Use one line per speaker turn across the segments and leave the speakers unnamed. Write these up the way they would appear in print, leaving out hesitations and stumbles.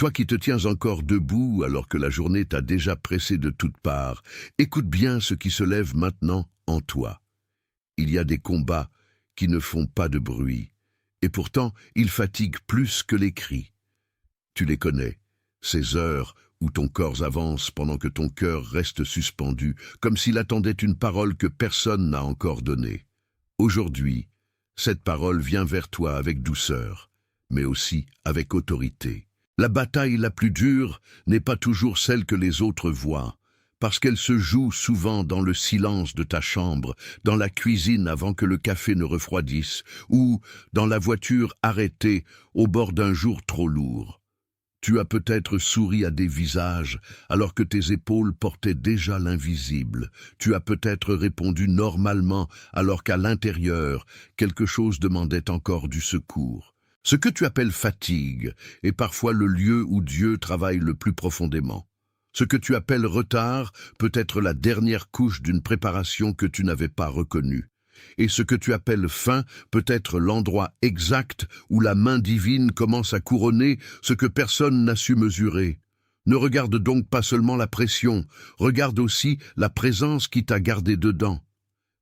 Toi qui te tiens encore debout alors que la journée t'a déjà pressé de toutes parts, écoute bien ce qui se lève maintenant en toi. Il y a des combats qui ne font pas de bruit, et pourtant ils fatiguent plus que les cris. Tu les connais, ces heures où ton corps avance pendant que ton cœur reste suspendu, comme s'il attendait une parole que personne n'a encore donnée. Aujourd'hui, cette parole vient vers toi avec douceur, mais aussi avec autorité. La bataille la plus dure n'est pas toujours celle que les autres voient, parce qu'elle se joue souvent dans le silence de ta chambre, dans la cuisine avant que le café ne refroidisse, ou dans la voiture arrêtée au bord d'un jour trop lourd. Tu as peut-être souri à des visages alors que tes épaules portaient déjà l'invisible. Tu as peut-être répondu normalement alors qu'à l'intérieur, quelque chose demandait encore du secours. Ce que tu appelles fatigue est parfois le lieu où Dieu travaille le plus profondément. Ce que tu appelles retard peut être la dernière couche d'une préparation que tu n'avais pas reconnue. Et ce que tu appelles fin peut être l'endroit exact où la main divine commence à couronner ce que personne n'a su mesurer. Ne regarde donc pas seulement la pression, regarde aussi la présence qui t'a gardé dedans.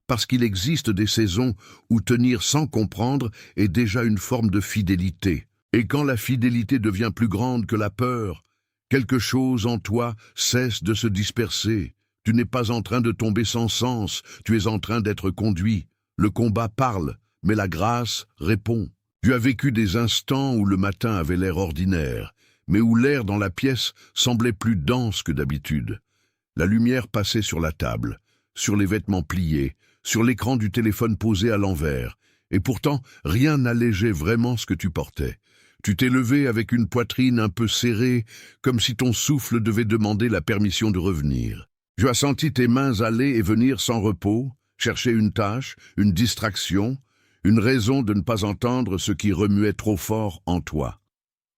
Parce qu'il existe des saisons où tenir sans comprendre est déjà une forme de fidélité. Et quand la fidélité devient plus grande que la peur, quelque chose en toi cesse de se disperser. Tu n'es pas en train de tomber sans sens, tu es en train d'être conduit. Le combat parle, mais la grâce répond. Tu as vécu des instants où le matin avait l'air ordinaire, mais où l'air dans la pièce semblait plus dense que d'habitude. La lumière passait sur la table, sur les vêtements pliés, sur l'écran du téléphone posé à l'envers, et pourtant rien n'allégeait vraiment ce que tu portais. Tu t'es levé avec une poitrine un peu serrée, comme si ton souffle devait demander la permission de revenir. Tu as senti tes mains aller et venir sans repos, chercher une tâche, une distraction, une raison de ne pas entendre ce qui remuait trop fort en toi.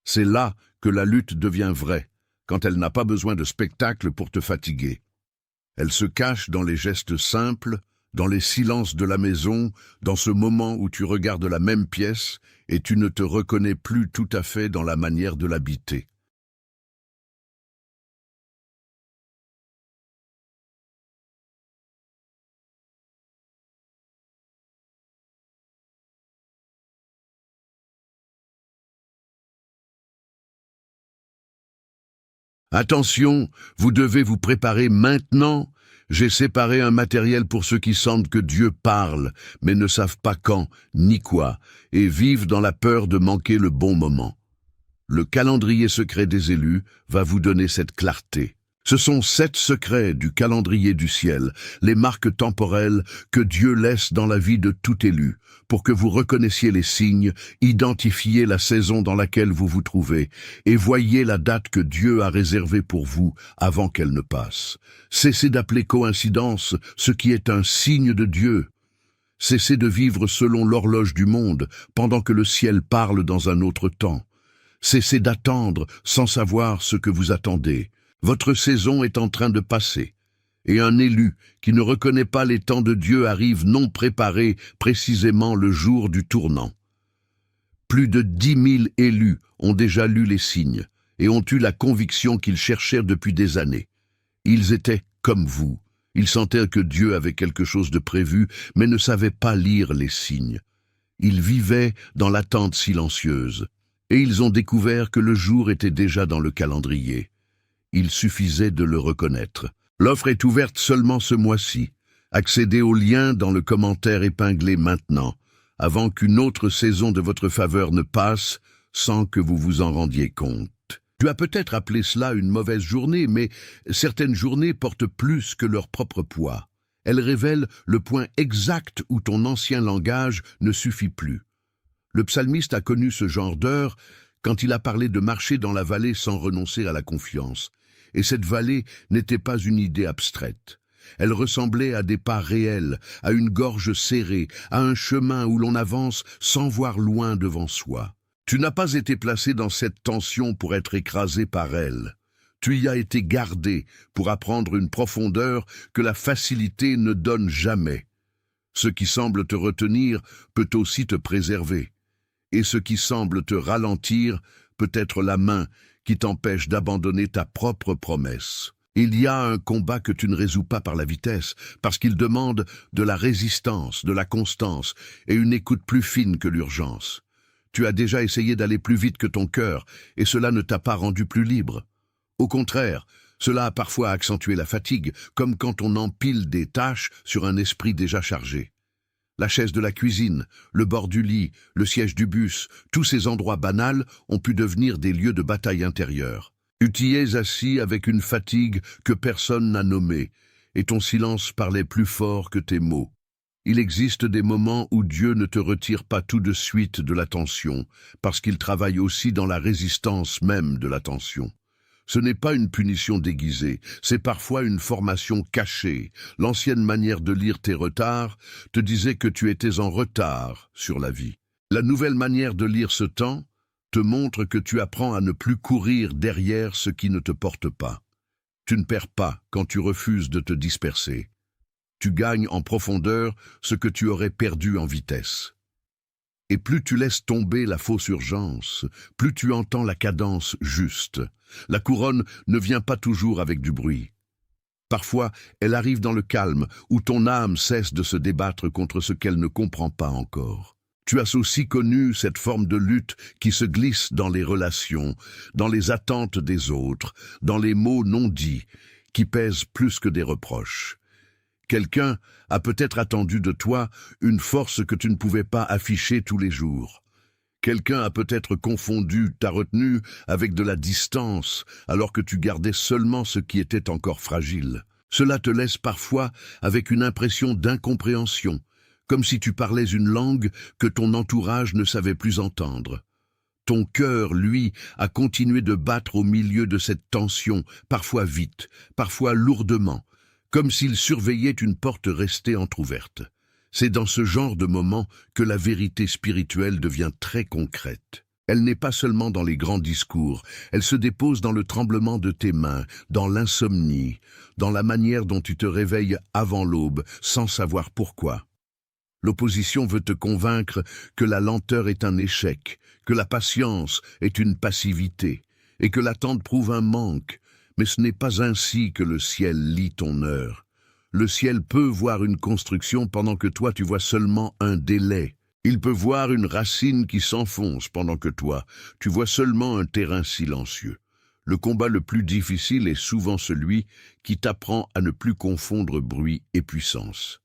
C'est là que la lutte devient vraie, quand elle n'a pas besoin de spectacle pour te fatiguer. Elle se cache dans les gestes simples, dans les silences de la maison, dans ce moment où tu regardes la même pièce et tu ne te reconnais plus tout à fait dans la manière de l'habiter. Attention, vous devez vous préparer maintenant. J'ai séparé un matériel pour ceux qui sentent que Dieu parle, mais ne savent pas quand, ni quoi, et vivent dans la peur de manquer le bon moment. Le calendrier secret des élus va vous donner cette clarté. Ce sont 7 secrets du calendrier du ciel, les marques temporelles que Dieu laisse dans la vie de tout élu, pour que vous reconnaissiez les signes, identifiez la saison dans laquelle vous vous trouvez, et voyez la date que Dieu a réservée pour vous avant qu'elle ne passe. Cessez d'appeler coïncidence ce qui est un signe de Dieu. Cessez de vivre selon l'horloge du monde, pendant que le ciel parle dans un autre temps. Cessez d'attendre sans savoir ce que vous attendez. Votre saison est en train de passer, et un élu qui ne reconnaît pas les temps de Dieu arrive non préparé précisément le jour du tournant. Plus de 10 000 élus ont déjà lu les signes et ont eu la conviction qu'ils cherchèrent depuis des années. Ils étaient comme vous, ils sentaient que Dieu avait quelque chose de prévu, mais ne savaient pas lire les signes. Ils vivaient dans l'attente silencieuse, et ils ont découvert que le jour était déjà dans le calendrier. Il suffisait de le reconnaître. L'offre est ouverte seulement ce mois-ci. Accédez au lien dans le commentaire épinglé maintenant, avant qu'une autre saison de votre faveur ne passe sans que vous vous en rendiez compte. Tu as peut-être appelé cela une mauvaise journée, mais certaines journées portent plus que leur propre poids. Elles révèlent le point exact où ton ancien langage ne suffit plus. Le psalmiste a connu ce genre d'heure quand il a parlé de marcher dans la vallée sans renoncer à la confiance. Et cette vallée n'était pas une idée abstraite. Elle ressemblait à des pas réels, à une gorge serrée, à un chemin où l'on avance sans voir loin devant soi. Tu n'as pas été placé dans cette tension pour être écrasé par elle. Tu y as été gardé pour apprendre une profondeur que la facilité ne donne jamais. Ce qui semble te retenir peut aussi te préserver. Et ce qui semble te ralentir peut être la main qui t'empêche d'abandonner ta propre promesse. Il y a un combat que tu ne résous pas par la vitesse, parce qu'il demande de la résistance, de la constance et une écoute plus fine que l'urgence. Tu as déjà essayé d'aller plus vite que ton cœur, et cela ne t'a pas rendu plus libre. Au contraire, cela a parfois accentué la fatigue, comme quand on empile des tâches sur un esprit déjà chargé. La chaise de la cuisine, le bord du lit, le siège du bus, tous ces endroits banals ont pu devenir des lieux de bataille intérieure. Tu t'y es assis avec une fatigue que personne n'a nommée, et ton silence parlait plus fort que tes mots. Il existe des moments où Dieu ne te retire pas tout de suite de l'attention, parce qu'il travaille aussi dans la résistance même de l'attention. Ce n'est pas une punition déguisée, c'est parfois une formation cachée. L'ancienne manière de lire tes retards te disait que tu étais en retard sur la vie. La nouvelle manière de lire ce temps te montre que tu apprends à ne plus courir derrière ce qui ne te porte pas. Tu ne perds pas quand tu refuses de te disperser. Tu gagnes en profondeur ce que tu aurais perdu en vitesse. Et plus tu laisses tomber la fausse urgence, plus tu entends la cadence juste. La couronne ne vient pas toujours avec du bruit. Parfois, elle arrive dans le calme, où ton âme cesse de se débattre contre ce qu'elle ne comprend pas encore. Tu as aussi connu cette forme de lutte qui se glisse dans les relations, dans les attentes des autres, dans les mots non dits, qui pèsent plus que des reproches. Quelqu'un a peut-être attendu de toi une force que tu ne pouvais pas afficher tous les jours. Quelqu'un a peut-être confondu ta retenue avec de la distance, alors que tu gardais seulement ce qui était encore fragile. Cela te laisse parfois avec une impression d'incompréhension, comme si tu parlais une langue que ton entourage ne savait plus entendre. Ton cœur, lui, a continué de battre au milieu de cette tension, parfois vite, parfois lourdement, comme s'il surveillait une porte restée entr'ouverte. C'est dans ce genre de moment que la vérité spirituelle devient très concrète. Elle n'est pas seulement dans les grands discours, elle se dépose dans le tremblement de tes mains, dans l'insomnie, dans la manière dont tu te réveilles avant l'aube, sans savoir pourquoi. L'opposition veut te convaincre que la lenteur est un échec, que la patience est une passivité, et que l'attente prouve un manque. Mais ce n'est pas ainsi que le ciel lit ton heure. Le ciel peut voir une construction pendant que toi tu vois seulement un délai. Il peut voir une racine qui s'enfonce pendant que toi, tu vois seulement un terrain silencieux. Le combat le plus difficile est souvent celui qui t'apprend à ne plus confondre bruit et puissance.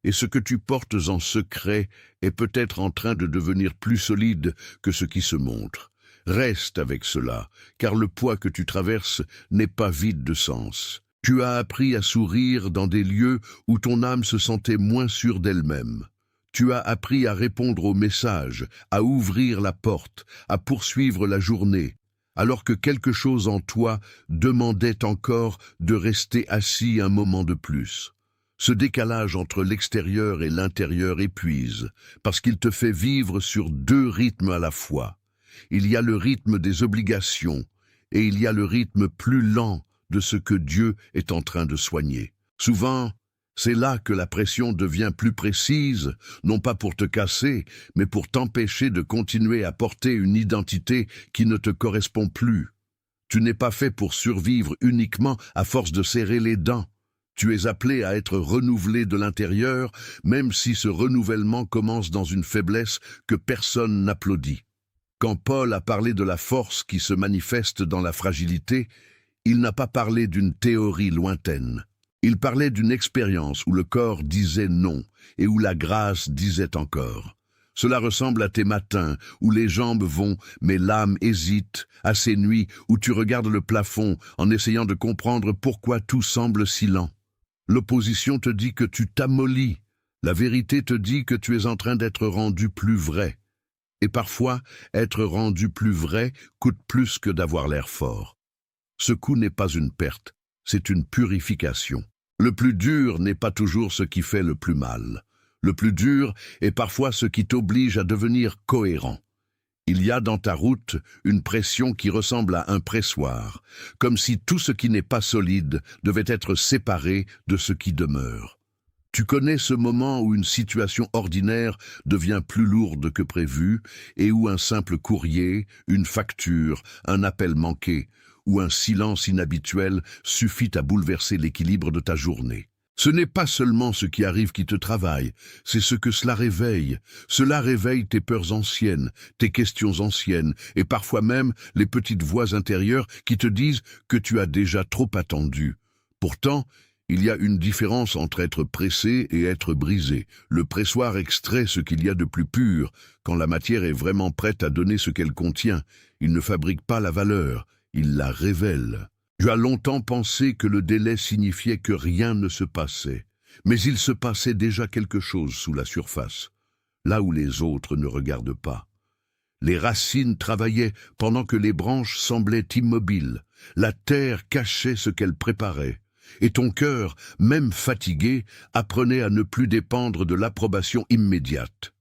Et ce que tu portes en secret est peut-être en train de devenir plus solide que ce qui se montre. Reste avec cela, car le poids que tu traverses n'est pas vide de sens. Tu as appris à sourire dans des lieux où ton âme se sentait moins sûre d'elle-même. Tu as appris à répondre aux messages, à ouvrir la porte, à poursuivre la journée, alors que quelque chose en toi demandait encore de rester assis un moment de plus. Ce décalage entre l'extérieur et l'intérieur épuise, parce qu'il te fait vivre sur deux rythmes à la fois. Il y a le rythme des obligations, et il y a le rythme plus lent de ce que Dieu est en train de soigner. Souvent, c'est là que la pression devient plus précise, non pas pour te casser, mais pour t'empêcher de continuer à porter une identité qui ne te correspond plus. Tu n'es pas fait pour survivre uniquement à force de serrer les dents. Tu es appelé à être renouvelé de l'intérieur, même si ce renouvellement commence dans une faiblesse que personne n'applaudit. Quand Paul a parlé de la force qui se manifeste dans la fragilité, il n'a pas parlé d'une théorie lointaine. Il parlait d'une expérience où le corps disait non et où la grâce disait encore. Cela ressemble à tes matins où les jambes vont mais l'âme hésite, à ces nuits où tu regardes le plafond en essayant de comprendre pourquoi tout semble si lent. L'opposition te dit que tu t'amollis. La vérité te dit que tu es en train d'être rendu plus vrai. Et parfois, être rendu plus vrai coûte plus que d'avoir l'air fort. Ce coup n'est pas une perte, c'est une purification. Le plus dur n'est pas toujours ce qui fait le plus mal. Le plus dur est parfois ce qui t'oblige à devenir cohérent. Il y a dans ta route une pression qui ressemble à un pressoir, comme si tout ce qui n'est pas solide devait être séparé de ce qui demeure. Tu connais ce moment où une situation ordinaire devient plus lourde que prévu et où un simple courrier, une facture, un appel manqué ou un silence inhabituel suffit à bouleverser l'équilibre de ta journée. Ce n'est pas seulement ce qui arrive qui te travaille, c'est ce que cela réveille. Cela réveille tes peurs anciennes, tes questions anciennes, et parfois même les petites voix intérieures qui te disent que tu as déjà trop attendu. Pourtant, il y a une différence entre être pressé et être brisé. Le pressoir extrait ce qu'il y a de plus pur. Quand la matière est vraiment prête à donner ce qu'elle contient, il ne fabrique pas la valeur, il la révèle. Tu as longtemps pensé que le délai signifiait que rien ne se passait, mais il se passait déjà quelque chose sous la surface, là où les autres ne regardent pas. Les racines travaillaient pendant que les branches semblaient immobiles, la terre cachait ce qu'elle préparait, et ton cœur, même fatigué, apprenait à ne plus dépendre de l'approbation immédiate.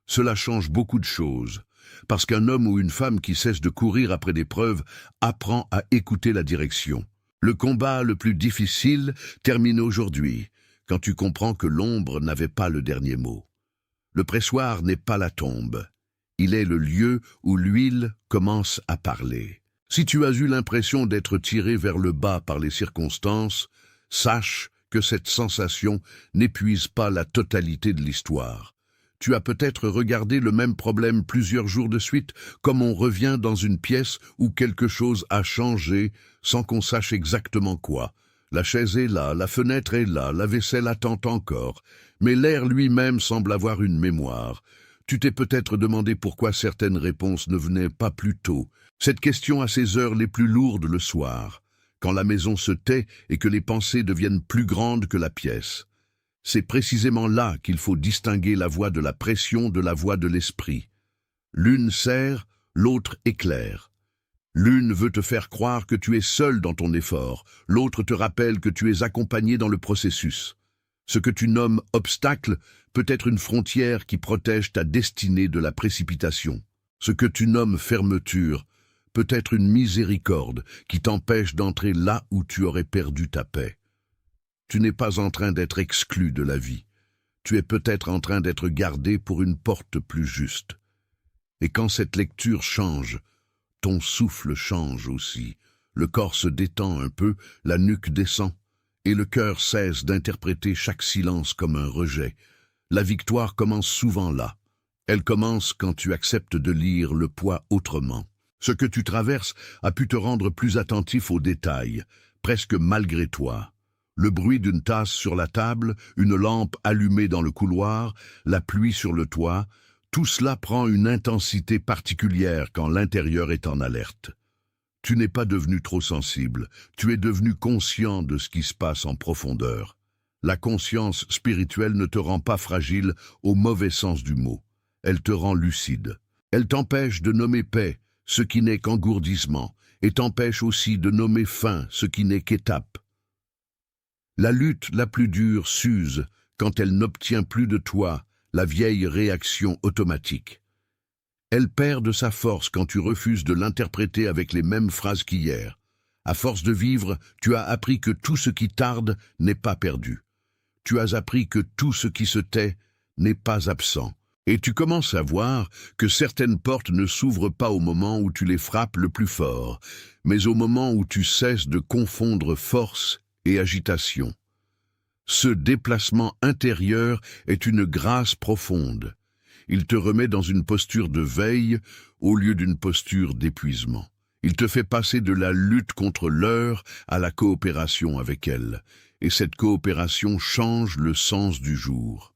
Cela change beaucoup de choses. Parce qu'un homme ou une femme qui cesse de courir après des preuves apprend à écouter la direction. Le combat le plus difficile termine aujourd'hui, quand tu comprends que l'ombre n'avait pas le dernier mot. Le pressoir n'est pas la tombe. Il est le lieu où l'huile commence à parler. Si tu as eu l'impression d'être tiré vers le bas par les circonstances, sache que cette sensation n'épuise pas la totalité de l'histoire. Tu as peut-être regardé le même problème plusieurs jours de suite, comme on revient dans une pièce où quelque chose a changé sans qu'on sache exactement quoi. La chaise est là, la fenêtre est là, la vaisselle attend encore, mais l'air lui-même semble avoir une mémoire. Tu t'es peut-être demandé pourquoi certaines réponses ne venaient pas plus tôt. Cette question a ses heures les plus lourdes le soir, quand la maison se tait et que les pensées deviennent plus grandes que la pièce. C'est précisément là qu'il faut distinguer la voix de la pression de la voix de l'esprit. L'une serre, l'autre éclaire. L'une veut te faire croire que tu es seul dans ton effort, l'autre te rappelle que tu es accompagné dans le processus. Ce que tu nommes obstacle peut être une frontière qui protège ta destinée de la précipitation. Ce que tu nommes fermeture peut être une miséricorde qui t'empêche d'entrer là où tu aurais perdu ta paix. Tu n'es pas en train d'être exclu de la vie. Tu es peut-être en train d'être gardé pour une porte plus juste. Et quand cette lecture change, ton souffle change aussi. Le corps se détend un peu, la nuque descend, et le cœur cesse d'interpréter chaque silence comme un rejet. La victoire commence souvent là. Elle commence quand tu acceptes de lire le poids autrement. Ce que tu traverses a pu te rendre plus attentif aux détails, presque malgré toi. Le bruit d'une tasse sur la table, une lampe allumée dans le couloir, la pluie sur le toit, tout cela prend une intensité particulière quand l'intérieur est en alerte. Tu n'es pas devenu trop sensible, tu es devenu conscient de ce qui se passe en profondeur. La conscience spirituelle ne te rend pas fragile au mauvais sens du mot. Elle te rend lucide. Elle t'empêche de nommer paix, ce qui n'est qu'engourdissement, et t'empêche aussi de nommer fin, ce qui n'est qu'étape. La lutte la plus dure s'use quand elle n'obtient plus de toi la vieille réaction automatique. Elle perd de sa force quand tu refuses de l'interpréter avec les mêmes phrases qu'hier. À force de vivre, tu as appris que tout ce qui tarde n'est pas perdu. Tu as appris que tout ce qui se tait n'est pas absent. Et tu commences à voir que certaines portes ne s'ouvrent pas au moment où tu les frappes le plus fort, mais au moment où tu cesses de confondre force et agitation. Ce déplacement intérieur est une grâce profonde. Il te remet dans une posture de veille au lieu d'une posture d'épuisement. Il te fait passer de la lutte contre l'heure à la coopération avec elle, et cette coopération change le sens du jour.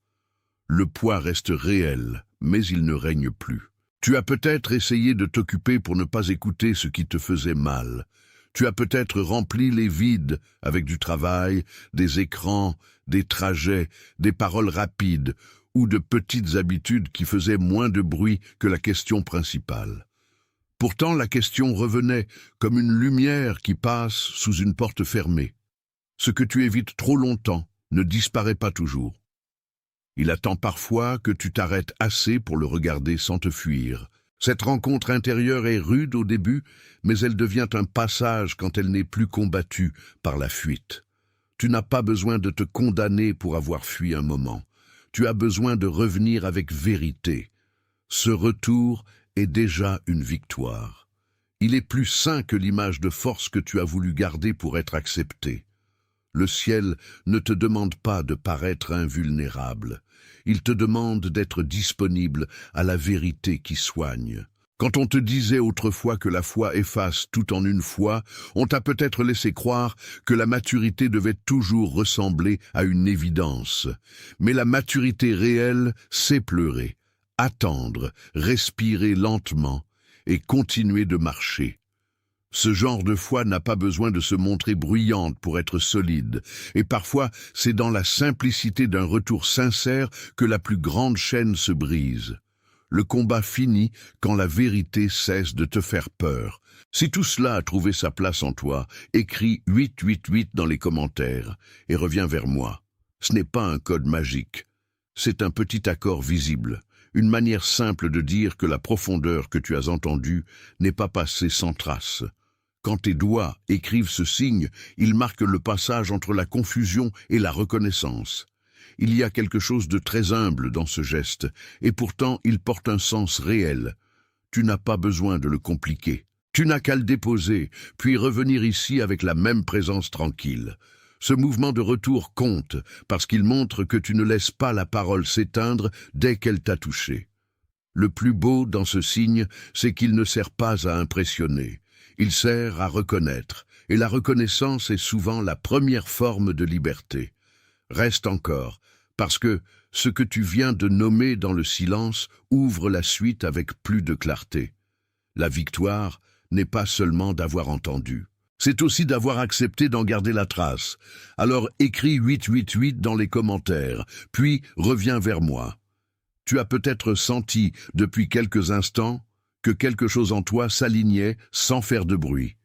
Le poids reste réel, mais il ne règne plus. Tu as peut-être essayé de t'occuper pour ne pas écouter ce qui te faisait mal. Tu as peut-être rempli les vides avec du travail, des écrans, des trajets, des paroles rapides ou de petites habitudes qui faisaient moins de bruit que la question principale. Pourtant, la question revenait comme une lumière qui passe sous une porte fermée. Ce que tu évites trop longtemps ne disparaît pas toujours. Il attend parfois que tu t'arrêtes assez pour le regarder sans te fuir. Cette rencontre intérieure est rude au début, mais elle devient un passage quand elle n'est plus combattue par la fuite. Tu n'as pas besoin de te condamner pour avoir fui un moment. Tu as besoin de revenir avec vérité. Ce retour est déjà une victoire. Il est plus sain que l'image de force que tu as voulu garder pour être accepté. Le ciel ne te demande pas de paraître invulnérable. Il te demande d'être disponible à la vérité qui soigne. Quand on te disait autrefois que la foi efface tout en une fois, on t'a peut-être laissé croire que la maturité devait toujours ressembler à une évidence. Mais la maturité réelle, c'est pleurer, attendre, respirer lentement et continuer de marcher. Ce genre de foi n'a pas besoin de se montrer bruyante pour être solide, et parfois c'est dans la simplicité d'un retour sincère que la plus grande chaîne se brise. Le combat finit quand la vérité cesse de te faire peur. Si tout cela a trouvé sa place en toi, écris 888 dans les commentaires et reviens vers moi. Ce n'est pas un code magique, c'est un petit accord visible, une manière simple de dire que la profondeur que tu as entendue n'est pas passée sans trace. Quand tes doigts écrivent ce signe, ils marquent le passage entre la confusion et la reconnaissance. Il y a quelque chose de très humble dans ce geste, et pourtant il porte un sens réel. Tu n'as pas besoin de le compliquer. Tu n'as qu'à le déposer, puis revenir ici avec la même présence tranquille. Ce mouvement de retour compte, parce qu'il montre que tu ne laisses pas la parole s'éteindre dès qu'elle t'a touché. Le plus beau dans ce signe, c'est qu'il ne sert pas à impressionner. Il sert à reconnaître, et la reconnaissance est souvent la première forme de liberté. Reste encore, parce que ce que tu viens de nommer dans le silence ouvre la suite avec plus de clarté. La victoire n'est pas seulement d'avoir entendu, c'est aussi d'avoir accepté d'en garder la trace. Alors écris 888 dans les commentaires, puis reviens vers moi. Tu as peut-être senti depuis quelques instants que quelque chose en toi s'alignait sans faire de bruit.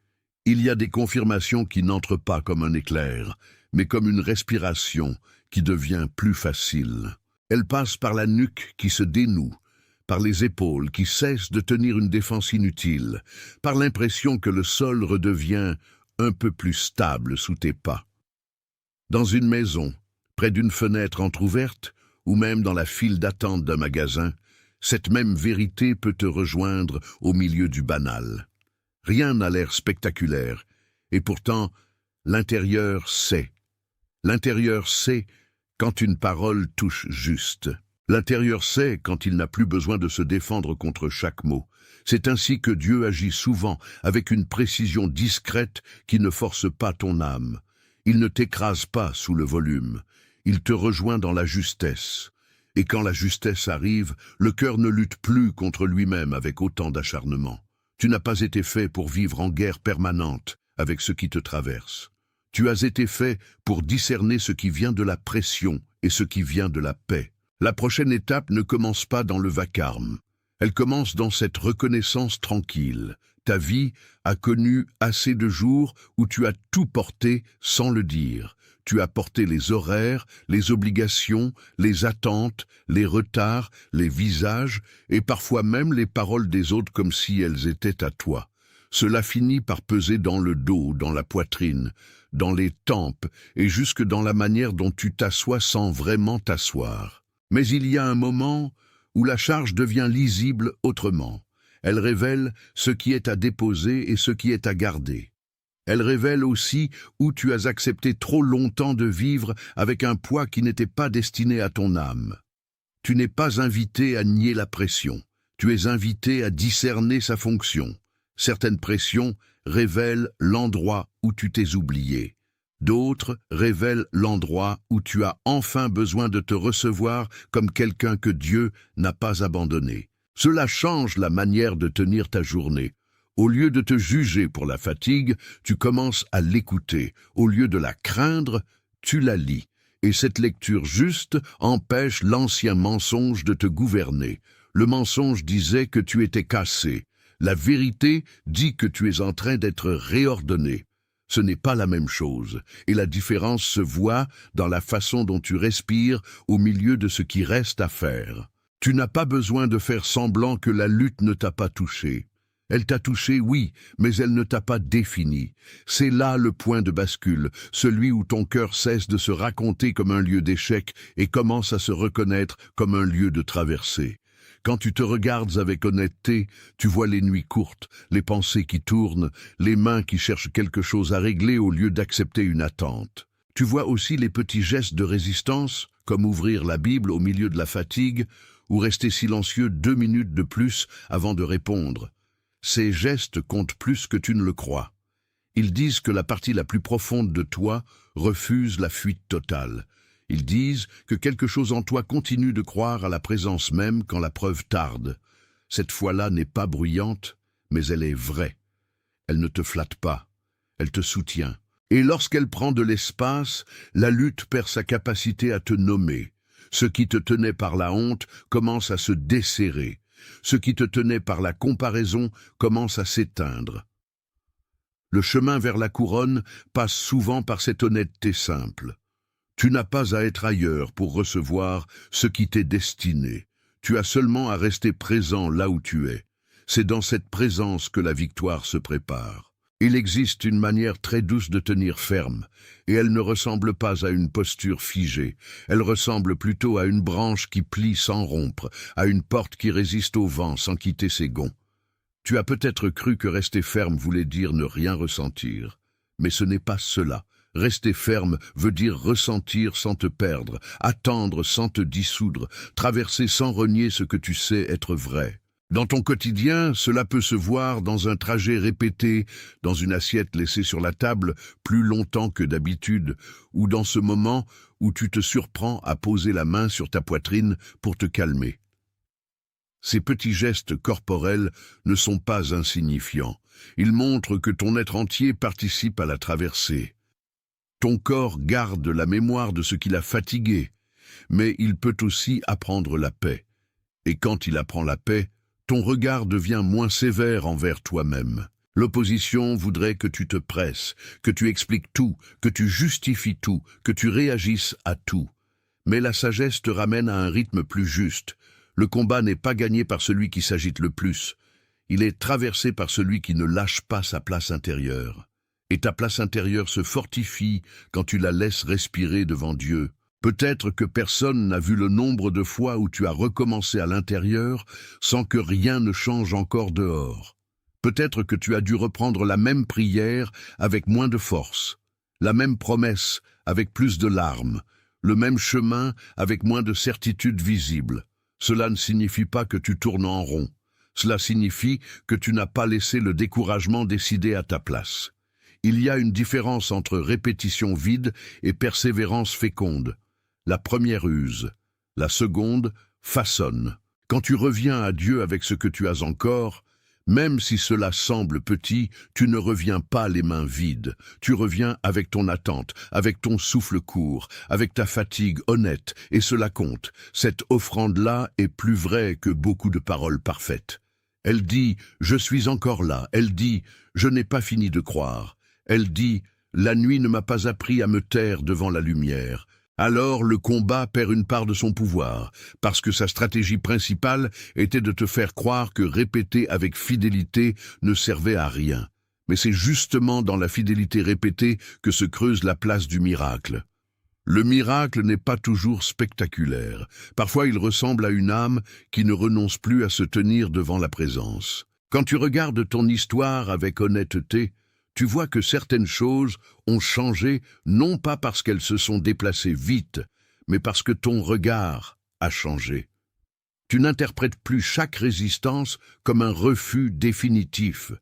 Il y a des confirmations qui n'entrent pas comme un éclair, mais comme une respiration qui devient plus facile. Elle passe par la nuque qui se dénoue, par les épaules qui cessent de tenir une défense inutile, par l'impression que le sol redevient un peu plus stable sous tes pas. Dans une maison, près d'une fenêtre entr'ouverte, ou même dans la file d'attente d'un magasin, cette même vérité peut te rejoindre au milieu du banal. Rien n'a l'air spectaculaire, et pourtant, l'intérieur sait. L'intérieur sait quand une parole touche juste. L'intérieur sait quand il n'a plus besoin de se défendre contre chaque mot. C'est ainsi que Dieu agit souvent, avec une précision discrète qui ne force pas ton âme. Il ne t'écrase pas sous le volume. Il te rejoint dans la justesse. Et quand la justesse arrive, le cœur ne lutte plus contre lui-même avec autant d'acharnement. Tu n'as pas été fait pour vivre en guerre permanente avec ce qui te traverse. Tu as été fait pour discerner ce qui vient de la pression et ce qui vient de la paix. La prochaine étape ne commence pas dans le vacarme. Elle commence dans cette reconnaissance tranquille. Ta vie a connu assez de jours où tu as tout porté sans le dire. Tu as porté les horaires, les obligations, les attentes, les retards, les visages et parfois même les paroles des autres comme si elles étaient à toi. Cela finit par peser dans le dos, dans la poitrine, dans les tempes et jusque dans la manière dont tu t'assois sans vraiment t'asseoir. Mais il y a un moment où la charge devient lisible autrement. Elle révèle ce qui est à déposer et ce qui est à garder. Elle révèle aussi où tu as accepté trop longtemps de vivre avec un poids qui n'était pas destiné à ton âme. Tu n'es pas invité à nier la pression. Tu es invité à discerner sa fonction. Certaines pressions révèlent l'endroit où tu t'es oublié. D'autres révèlent l'endroit où tu as enfin besoin de te recevoir comme quelqu'un que Dieu n'a pas abandonné. Cela change la manière de tenir ta journée. Au lieu de te juger pour la fatigue, tu commences à l'écouter. Au lieu de la craindre, tu la lis. Et cette lecture juste empêche l'ancien mensonge de te gouverner. Le mensonge disait que tu étais cassé. La vérité dit que tu es en train d'être réordonné. Ce n'est pas la même chose, et la différence se voit dans la façon dont tu respires au milieu de ce qui reste à faire. Tu n'as pas besoin de faire semblant que la lutte ne t'a pas touché. Elle t'a touché, oui, mais elle ne t'a pas défini. C'est là le point de bascule, celui où ton cœur cesse de se raconter comme un lieu d'échec et commence à se reconnaître comme un lieu de traversée. Quand tu te regardes avec honnêteté, tu vois les nuits courtes, les pensées qui tournent, les mains qui cherchent quelque chose à régler au lieu d'accepter une attente. Tu vois aussi les petits gestes de résistance, comme ouvrir la Bible au milieu de la fatigue, ou rester silencieux 2 minutes de plus avant de répondre. Ces gestes comptent plus que tu ne le crois. Ils disent que la partie la plus profonde de toi refuse la fuite totale. Ils disent que quelque chose en toi continue de croire à la présence même quand la preuve tarde. Cette foi-là n'est pas bruyante, mais elle est vraie. Elle ne te flatte pas, elle te soutient. Et lorsqu'elle prend de l'espace, la lutte perd sa capacité à te nommer. Ce qui te tenait par la honte commence à se desserrer. Ce qui te tenait par la comparaison commence à s'éteindre. Le chemin vers la couronne passe souvent par cette honnêteté simple. Tu n'as pas à être ailleurs pour recevoir ce qui t'est destiné. Tu as seulement à rester présent là où tu es. C'est dans cette présence que la victoire se prépare. Il existe une manière très douce de tenir ferme, et elle ne ressemble pas à une posture figée. Elle ressemble plutôt à une branche qui plie sans rompre, à une porte qui résiste au vent sans quitter ses gonds. Tu as peut-être cru que rester ferme voulait dire ne rien ressentir, mais ce n'est pas cela. Rester ferme veut dire ressentir sans te perdre, attendre sans te dissoudre, traverser sans renier ce que tu sais être vrai. Dans ton quotidien, cela peut se voir dans un trajet répété, dans une assiette laissée sur la table plus longtemps que d'habitude, ou dans ce moment où tu te surprends à poser la main sur ta poitrine pour te calmer. Ces petits gestes corporels ne sont pas insignifiants. Ils montrent que ton être entier participe à la traversée. Ton corps garde la mémoire de ce qui l'a fatigué, mais il peut aussi apprendre la paix. Et quand il apprend la paix, ton regard devient moins sévère envers toi-même. L'opposition voudrait que tu te presses, que tu expliques tout, que tu justifies tout, que tu réagisses à tout. Mais la sagesse te ramène à un rythme plus juste. Le combat n'est pas gagné par celui qui s'agite le plus. Il est traversé par celui qui ne lâche pas sa place intérieure. Et ta place intérieure se fortifie quand tu la laisses respirer devant Dieu. Peut-être que personne n'a vu le nombre de fois où tu as recommencé à l'intérieur sans que rien ne change encore dehors. Peut-être que tu as dû reprendre la même prière avec moins de force, la même promesse avec plus de larmes, le même chemin avec moins de certitude visible. Cela ne signifie pas que tu tournes en rond. Cela signifie que tu n'as pas laissé le découragement décider à ta place. Il y a une différence entre répétition vide et persévérance féconde. La première use, la seconde façonne. Quand tu reviens à Dieu avec ce que tu as encore, même si cela semble petit, tu ne reviens pas les mains vides. Tu reviens avec ton attente, avec ton souffle court, avec ta fatigue honnête, et cela compte. Cette offrande-là est plus vraie que beaucoup de paroles parfaites. Elle dit « Je suis encore là ». Elle dit « Je n'ai pas fini de croire ». Elle dit « La nuit ne m'a pas appris à me taire devant la lumière ». Alors le combat perd une part de son pouvoir, parce que sa stratégie principale était de te faire croire que répéter avec fidélité ne servait à rien. Mais c'est justement dans la fidélité répétée que se creuse la place du miracle. Le miracle n'est pas toujours spectaculaire. Parfois il ressemble à une âme qui ne renonce plus à se tenir devant la présence. Quand tu regardes ton histoire avec honnêteté, tu vois que certaines choses ont changé non pas parce qu'elles se sont déplacées vite, mais parce que ton regard a changé. Tu n'interprètes plus chaque résistance comme un refus définitif.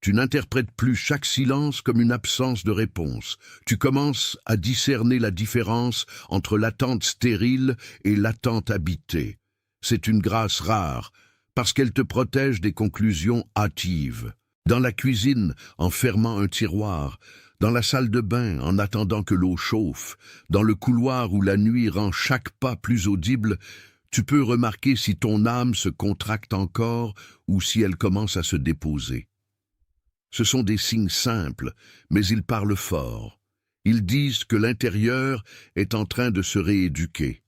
Tu n'interprètes plus chaque silence comme une absence de réponse. Tu commences à discerner la différence entre l'attente stérile et l'attente habitée. C'est une grâce rare, parce qu'elle te protège des conclusions hâtives. Dans la cuisine, en fermant un tiroir, dans la salle de bain, en attendant que l'eau chauffe, dans le couloir où la nuit rend chaque pas plus audible, tu peux remarquer si ton âme se contracte encore ou si elle commence à se déposer. Ce sont des signes simples, mais ils parlent fort. Ils disent que l'intérieur est en train de se rééduquer.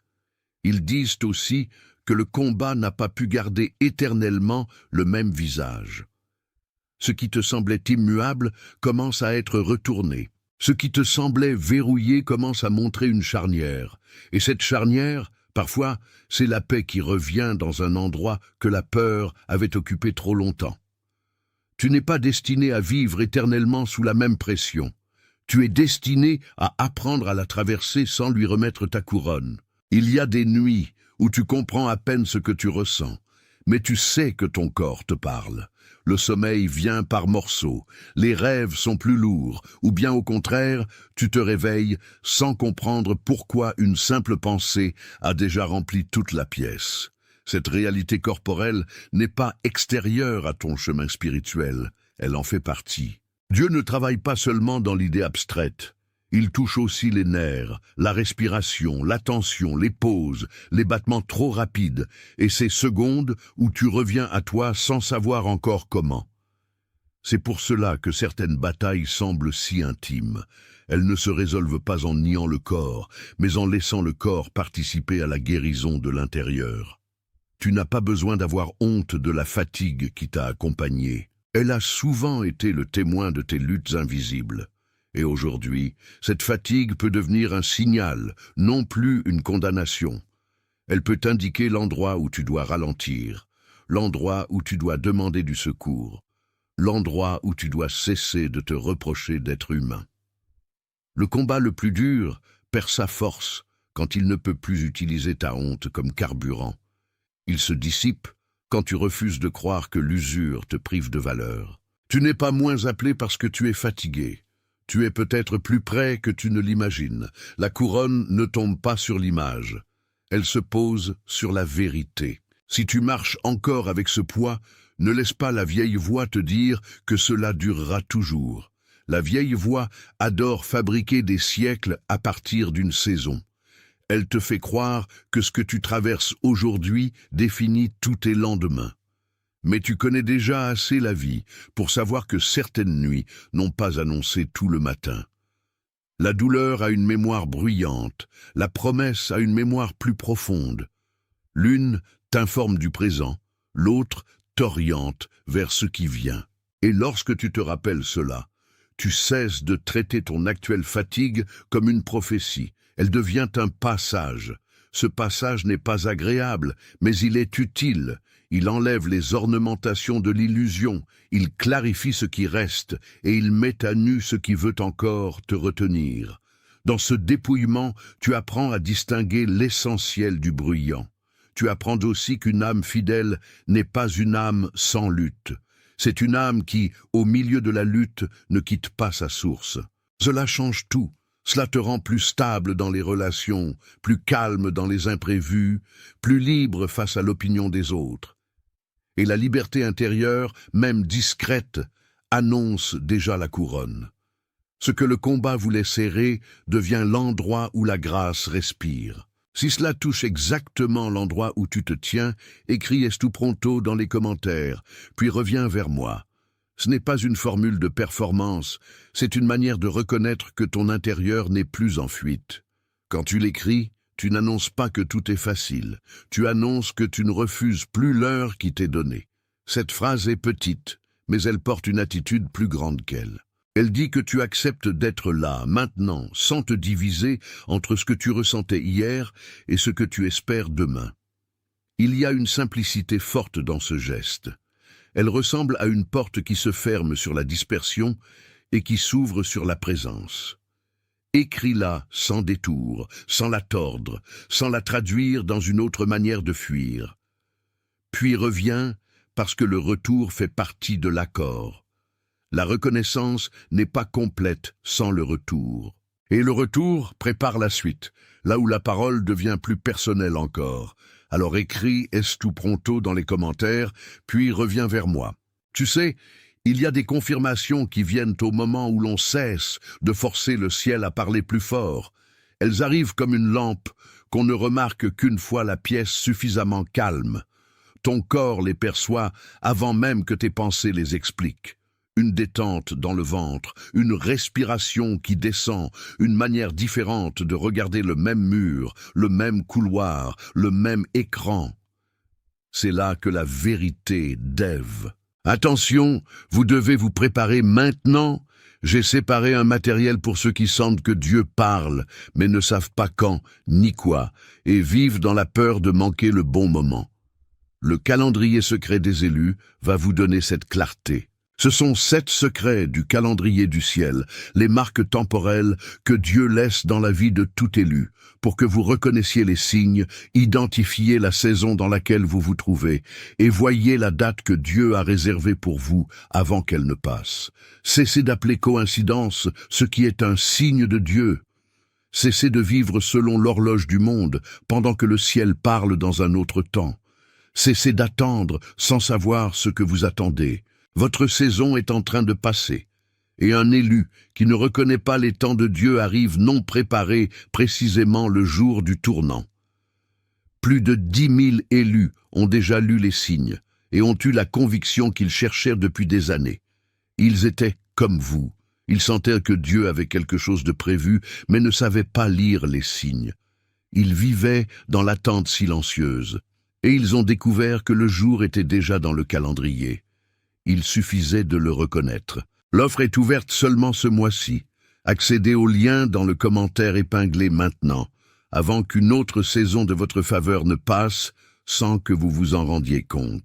Ils disent aussi que le combat n'a pas pu garder éternellement le même visage. Ce qui te semblait immuable commence à être retourné. Ce qui te semblait verrouillé commence à montrer une charnière. Et cette charnière, parfois, c'est la paix qui revient dans un endroit que la peur avait occupé trop longtemps. Tu n'es pas destiné à vivre éternellement sous la même pression. Tu es destiné à apprendre à la traverser sans lui remettre ta couronne. Il y a des nuits où tu comprends à peine ce que tu ressens, mais tu sais que ton corps te parle. Le sommeil vient par morceaux, les rêves sont plus lourds, ou bien au contraire, tu te réveilles sans comprendre pourquoi une simple pensée a déjà rempli toute la pièce. Cette réalité corporelle n'est pas extérieure à ton chemin spirituel, elle en fait partie. Dieu ne travaille pas seulement dans l'idée abstraite. Il touche aussi les nerfs, la respiration, l'attention, les pauses, les battements trop rapides, et ces secondes où tu reviens à toi sans savoir encore comment. C'est pour cela que certaines batailles semblent si intimes. Elles ne se résolvent pas en niant le corps, mais en laissant le corps participer à la guérison de l'intérieur. Tu n'as pas besoin d'avoir honte de la fatigue qui t'a accompagné. Elle a souvent été le témoin de tes luttes invisibles. Et aujourd'hui, cette fatigue peut devenir un signal, non plus une condamnation. Elle peut indiquer l'endroit où tu dois ralentir, l'endroit où tu dois demander du secours, l'endroit où tu dois cesser de te reprocher d'être humain. Le combat le plus dur perd sa force quand il ne peut plus utiliser ta honte comme carburant. Il se dissipe quand tu refuses de croire que l'usure te prive de valeur. Tu n'es pas moins appelé parce que tu es fatigué. Tu es peut-être plus près que tu ne l'imagines. La couronne ne tombe pas sur l'image. Elle se pose sur la vérité. Si tu marches encore avec ce poids, ne laisse pas la vieille voix te dire que cela durera toujours. La vieille voix adore fabriquer des siècles à partir d'une saison. Elle te fait croire que ce que tu traverses aujourd'hui définit tous tes lendemains. Mais tu connais déjà assez la vie pour savoir que certaines nuits n'ont pas annoncé tout le matin. La douleur a une mémoire bruyante, la promesse a une mémoire plus profonde. L'une t'informe du présent, l'autre t'oriente vers ce qui vient. Et lorsque tu te rappelles cela, tu cesses de traiter ton actuelle fatigue comme une prophétie. Elle devient un passage. Ce passage n'est pas agréable, mais il est utile. Il enlève les ornementations de l'illusion, il clarifie ce qui reste, et il met à nu ce qui veut encore te retenir. Dans ce dépouillement, tu apprends à distinguer l'essentiel du bruyant. Tu apprends aussi qu'une âme fidèle n'est pas une âme sans lutte. C'est une âme qui, au milieu de la lutte, ne quitte pas sa source. Cela change tout. Cela te rend plus stable dans les relations, plus calme dans les imprévus, plus libre face à l'opinion des autres. Et la liberté intérieure, même discrète, annonce déjà la couronne. Ce que le combat voulait serrer devient l'endroit où la grâce respire. Si cela touche exactement l'endroit où tu te tiens, écris Estu Pronto dans les commentaires, puis reviens vers moi. Ce n'est pas une formule de performance, c'est une manière de reconnaître que ton intérieur n'est plus en fuite. Quand tu l'écris, tu n'annonces pas que tout est facile, tu annonces que tu ne refuses plus l'heure qui t'est donnée. Cette phrase est petite, mais elle porte une attitude plus grande qu'elle. Elle dit que tu acceptes d'être là, maintenant, sans te diviser entre ce que tu ressentais hier et ce que tu espères demain. Il y a une simplicité forte dans ce geste. Elle ressemble à une porte qui se ferme sur la dispersion et qui s'ouvre sur la présence. Écris-la sans détour, sans la tordre, sans la traduire dans une autre manière de fuir. Puis reviens parce que le retour fait partie de l'accord. La reconnaissance n'est pas complète sans le retour. Et le retour prépare la suite, là où la parole devient plus personnelle encore. Alors écris Estu Pronto dans les commentaires, puis reviens vers moi. Tu sais, il y a des confirmations qui viennent au moment où l'on cesse de forcer le ciel à parler plus fort. Elles arrivent comme une lampe qu'on ne remarque qu'une fois la pièce suffisamment calme. Ton corps les perçoit avant même que tes pensées les expliquent. Une détente dans le ventre, une respiration qui descend, une manière différente de regarder le même mur, le même couloir, le même écran. C'est là que la vérité d'Ève Attention, vous devez vous préparer maintenant. J'ai séparé un matériel pour ceux qui sentent que Dieu parle, mais ne savent pas quand ni quoi, et vivent dans la peur de manquer le bon moment. Le calendrier secret des élus va vous donner cette clarté. Ce sont 7 secrets du calendrier du ciel, les marques temporelles que Dieu laisse dans la vie de tout élu, pour que vous reconnaissiez les signes, identifiez la saison dans laquelle vous vous trouvez, et voyez la date que Dieu a réservée pour vous avant qu'elle ne passe. Cessez d'appeler coïncidence ce qui est un signe de Dieu. Cessez de vivre selon l'horloge du monde, pendant que le ciel parle dans un autre temps. Cessez d'attendre sans savoir ce que vous attendez. Votre saison est en train de passer, et un élu qui ne reconnaît pas les temps de Dieu arrive non préparé précisément le jour du tournant. Plus de 10 000 élus ont déjà lu les signes et ont eu la conviction qu'ils cherchèrent depuis des années. Ils étaient comme vous. Ils sentaient que Dieu avait quelque chose de prévu, mais ne savaient pas lire les signes. Ils vivaient dans l'attente silencieuse, et ils ont découvert que le jour était déjà dans le calendrier. Il suffisait de le reconnaître. L'offre est ouverte seulement ce mois-ci. Accédez au lien dans le commentaire épinglé maintenant, avant qu'une autre saison de votre faveur ne passe sans que vous vous en rendiez compte.